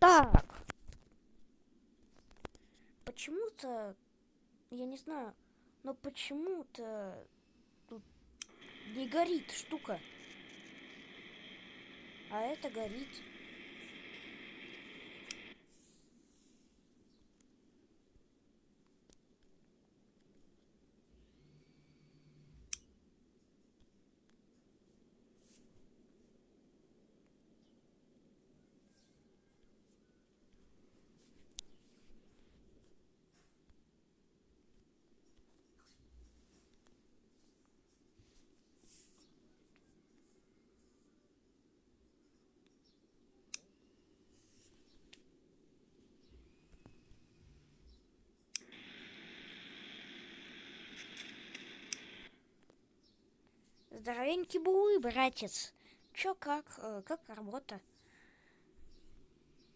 Так. Почему-то, я не знаю, но почему-то тут не горит штука. А это горит. Здоровенький булы, братец. Чё, как работа?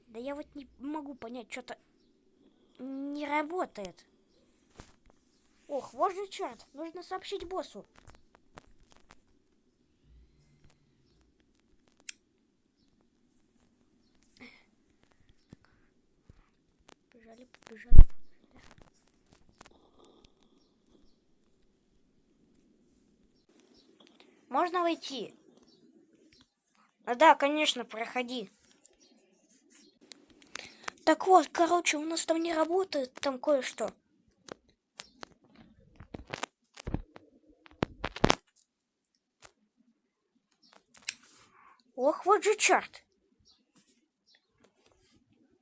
Да я вот не могу понять, что-то не работает. Ох, вот же черт, нужно сообщить боссу. Побежали. Можно войти? А, да, конечно, проходи. Так вот, короче, у нас там не работает, там кое-что. Ох, вот же черт.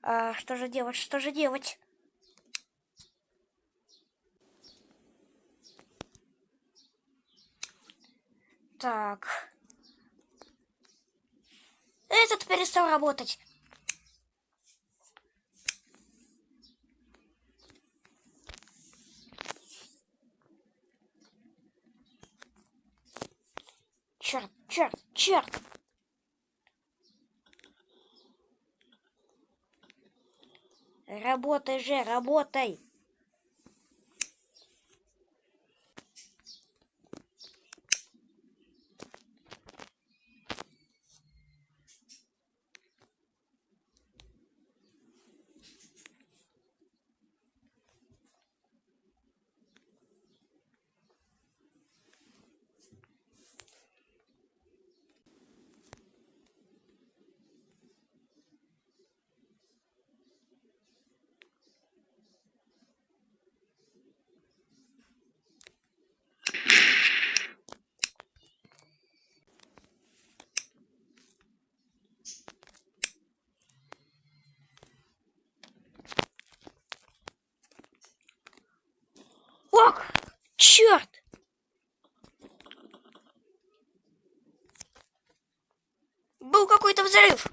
А что же делать? Так. Этот перестал работать. Черт. Работай же, работай. Ох, черт. Был какой-то взрыв.